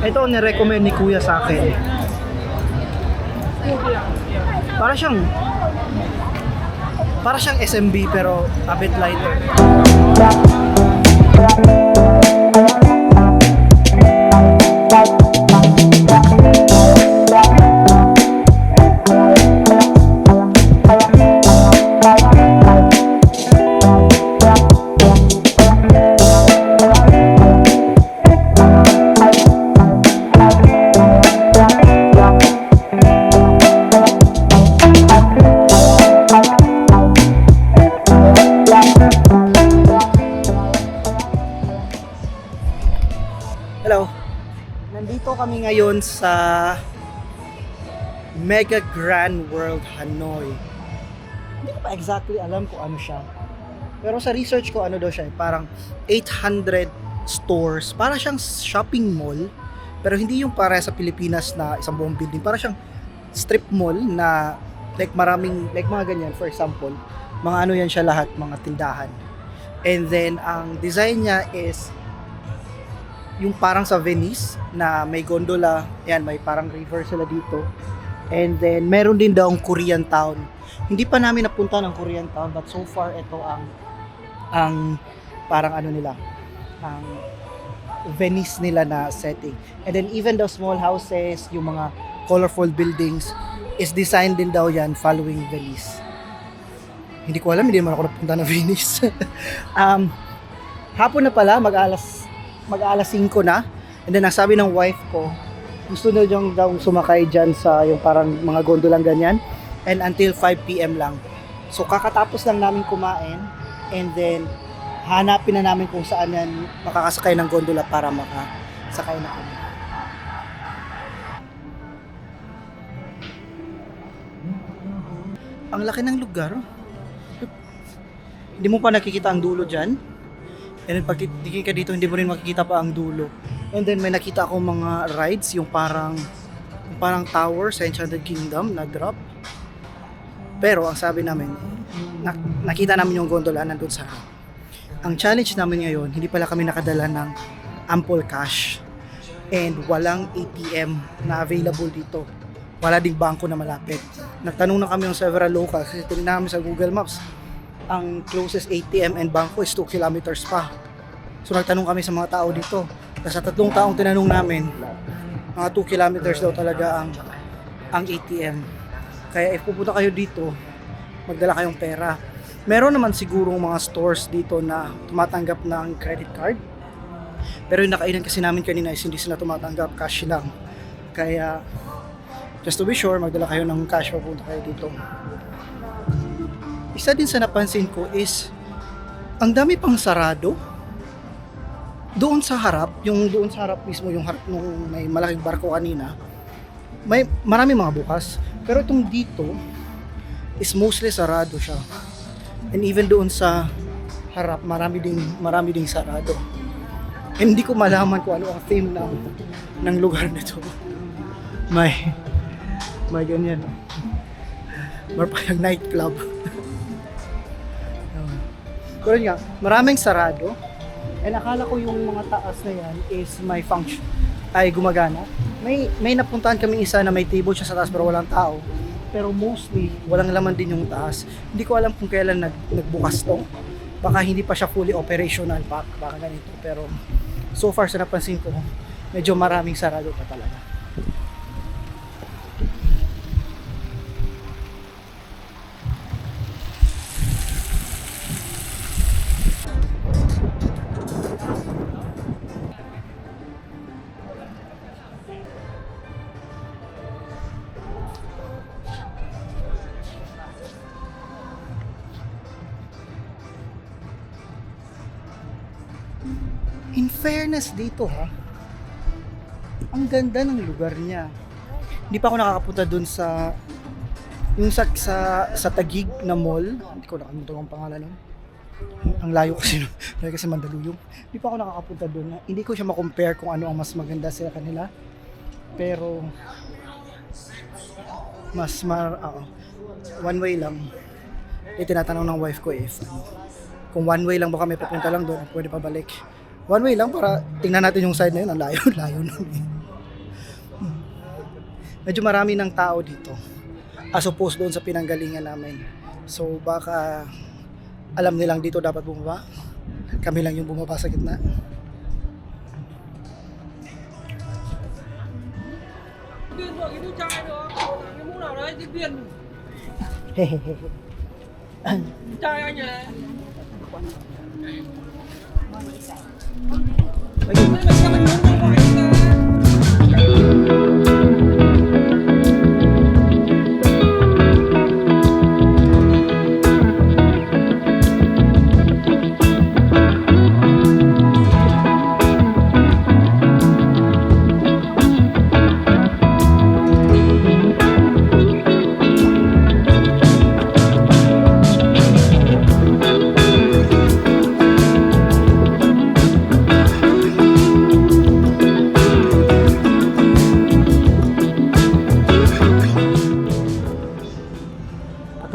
Ito ang nirecommend ni Kuya sa akin. Para siyang para siyang SMB pero a bit lighter. Hello. Nandito kami ngayon sa Mega Grand World Hanoi. Hindi ko pa exactly alam kung ano siya. Pero sa research ko, ano daw siya, parang 800 stores. Para siyang shopping mall. Pero hindi yung para sa Pilipinas na isang buong building. Para siyang strip mall na like maraming, like mga ganyan, for example. Mga ano yan siya lahat, mga tindahan. And then, ang design niya is yung parang sa Venice na may gondola, yan, may parang river sila dito. And then meron din daw ang Korean town. Hindi pa namin napunta ng Korean town, but so far ito ang parang ano nila, ang Venice nila na setting. And then even the small houses, yung mga colorful buildings is designed din daw yan following Venice. Hindi ko alam, hindi naman ako napunta ng Venice. Hapon na pala, mag-alas 5 na. And then nasabi ng wife ko, gusto na dyan daw sumakay dyan sa yung parang mga gondolang ganyan. And until 5 p.m. lang. So kakatapos lang namin kumain. And then hanapin na namin kung saan yan makakasakay ng gondola para makasakay na kami. Ang laki ng lugar. Hindi mo pa nakikita ang dulo dyan. And then pag titingin ka dito, hindi mo rin makikita pa ang dulo. And then may nakita ako mga rides, yung parang tower sa Enchanted Kingdom na drop. Pero ang sabi namin, nakita namin yung gondola nandun sa harap. Ang challenge namin ngayon, hindi pala kami nakadala ng ample cash. And walang ATM na available dito. Wala ding bangko na malapit. Nagtanong na kami ng several locals kasi tinignan namin sa Google Maps. Ang closest ATM and bangko is 2 kilometers pa. So nagtanong kami sa mga tao dito. Sa 3 taong tinanong namin, mga 2 kilometers daw talaga ang ATM. Kaya if pupunta kayo dito, magdala kayong pera. Meron naman sigurong mga stores dito na tumatanggap ng credit card. Pero yung nakainan kasi namin kanina is hindi sila tumatanggap, cash lang. Kaya just to be sure, magdala kayo ng cash papunta kayo dito. Isa din sa napansin ko is ang dami pang sarado. Doon sa harap mismo, yung harap nung may malaking barko kanina, may marami mga bukas. Pero itong dito is mostly sarado siya. And even doon sa harap, marami ding sarado. And hindi ko malaman kung ano ang theme ng lugar nito. May ganyan. Marpayang nightclub. Pero nga, maraming sarado. And akala ko yung mga taas na yan is may function, ay gumagana. May napuntahan kami isa na may table siya sa taas pero walang tao. Pero mostly, walang laman din yung taas. Hindi ko alam kung kailan nagbukas to. Baka hindi pa siya fully operational, baka ganito. Pero so far sa napansin ko, medyo maraming sarado pa talaga. In fairness dito ha, ang ganda ng lugar niya. Hindi pa ako nakakapunta dun sa yung sa Taguig na mall. Hindi ko nakalimutan ang pangalan nun. Ang layo kasi Mandaluyong. Hindi pa ako nakakapunta dun. Hindi ko siya ma-compare kung ano ang mas maganda sa kanila. Pero one way lang. Tinatanong ng wife ko if kung one way lang ba kami papunta lang doon, pwede pa balik. One way lang para tingnan natin yung side na yun, ang layo nun. medyo marami ng tao dito as opposed doon sa pinanggalingan namin. So baka alam nilang dito dapat bumaba. Kami lang yung bumaba sa gitna.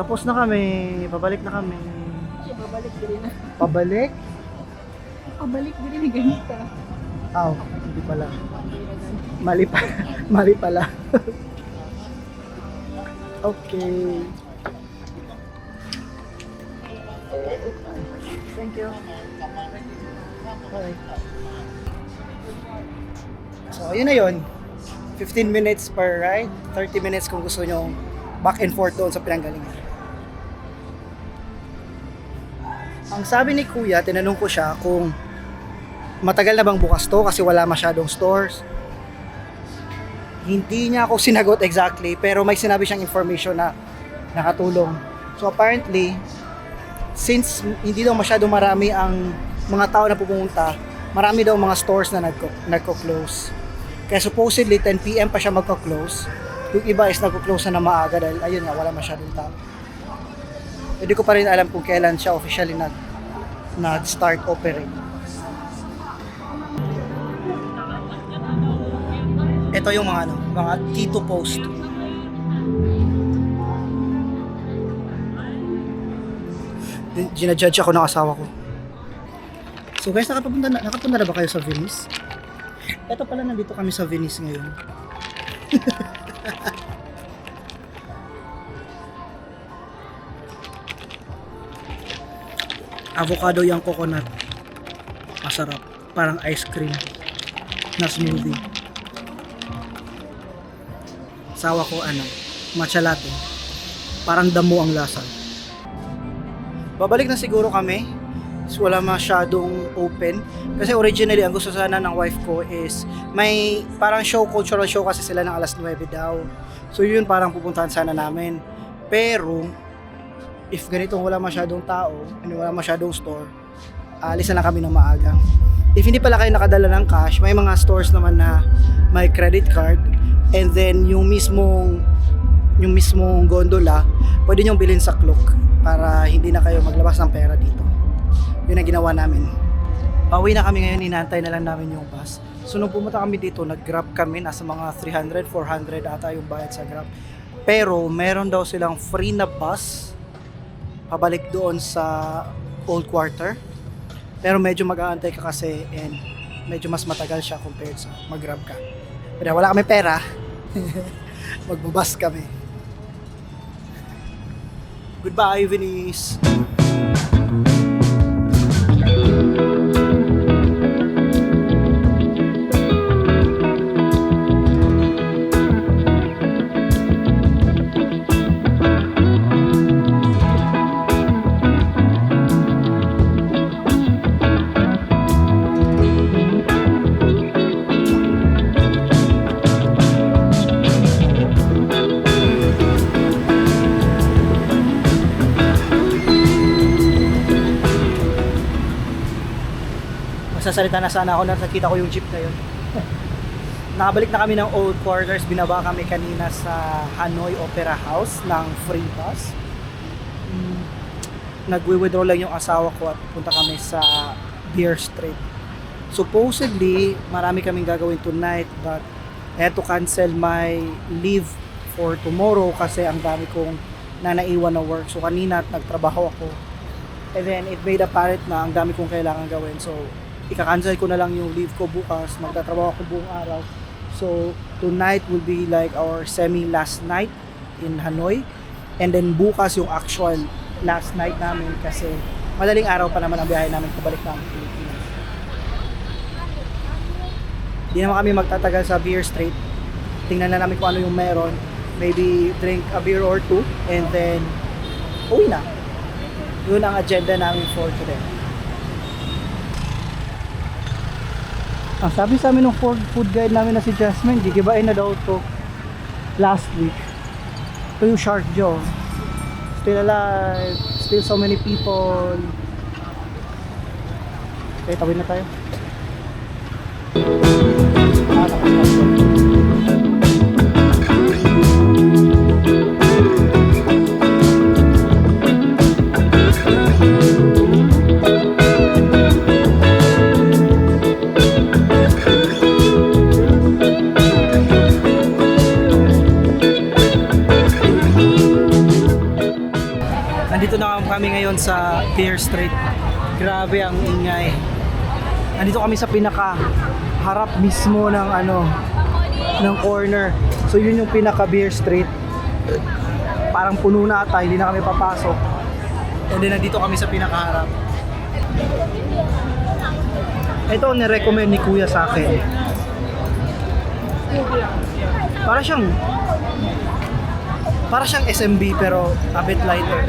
Tapos na kami, pabalik na kami. Babalik din na. Pabalik? Pabalik din ni ganito. Aw, hindi pala. Mali pa. Mali pala. Okay. Thank you. Bye. So, yun na yun. 15 minutes per ride, 30 minutes kung gusto nyo back and forth doon sa pinanggalingan. Ang sabi ni Kuya, tinanong ko siya kung matagal na bang bukas to kasi wala masyadong stores. Hindi niya ako sinagot exactly, pero may sinabi siyang information na nakatulong. So apparently, since hindi daw masyadong marami ang mga tao na pupunta, marami daw mga stores na nagko-close. Kaya supposedly 10 PM pa siya magko-close. Yung iba is nagko-close na maaga dahil ayun nga, wala masyadong tao. Hindi ko pa rin alam kung kailan siya officially nag-start operate. Ito yung mga Tito Post. Ginajudge ako ng asawa ko. So guys, nakapunta na ba kayo sa Venice? Ito pala, nandito kami sa Venice ngayon. Avocado yung coconut. Masarap. Parang ice cream na smoothie. Sawa ko matcha latte. Parang damo ang lasa. Babalik na siguro kami. So, wala masyadong open. Kasi originally, ang gusto sana ng wife ko is may parang cultural show kasi sila ng alas 9 daw. So yun parang pupuntahan sana namin. Pero if ganito wala masyadong tao, wala masyadong store, alis na lang kami ng maaga. If hindi pala kayo nakadala ng cash, may mga stores naman na may credit card. And then yung mismong gondola, pwede nyo bilhin sa Klook para hindi na kayo maglabas ng pera dito. Yun ang ginawa namin. Pauwi na kami ngayon, inantay na lang namin yung bus. So nung pumunta kami dito, nag-grab kami, nasa mga 300, 400 ata yung bayad sa grab. Pero meron daw silang free na bus pabalik doon sa Old Quarter. Pero medyo mag-aantay ka kasi and medyo mas matagal siya compared sa mag-grab ka. Pero wala kami pera. Magbubus kami. Goodbye, Venice. Magsasalita na sana ako na nakita ko yung jeep na yun. Nakabalik na kami ng Old Quarters. Binaba kami kanina sa Hanoi Opera House ng free bus. Nagwi-withdraw lang yung asawa ko at punta kami sa Beer Street. Supposedly, marami kaming gagawin tonight but I had to cancel my leave for tomorrow kasi ang dami kong naiwan na work. So kanina nagtrabaho ako. And then it made apparent na ang dami kong kailangan gawin. So ika-cancel ko na lang yung leave ko bukas, magtatrabaho ako buong araw. So tonight will be like our semi last night in Hanoi, and then bukas yung actual last night namin kasi madaling araw pa naman ang biyahe namin pabalik ng Pilipinas. Di naman kami magtatagal sa Beer Street. Tingnan na namin kung ano yung meron. Maybe drink a beer or two and then uwi na. Yun ang agenda namin for today. Ang sabi sa amin ng food guide namin na si Jasmine, gigibain na daw to last week. Ito yung shark jaw. Still alive. Still so many people. Okay, tawid na tayo. Nandito na kami ngayon sa Beer Street. Grabe ang ingay. Nandito kami sa pinaka harap mismo ng ng corner. So yun yung pinaka Beer Street. Parang puno na ata, hindi na kami papasok. And then nandito kami sa pinakaharap. Ito ang nirecommend ni Kuya sa akin. Para siyang SMB pero a bit lighter.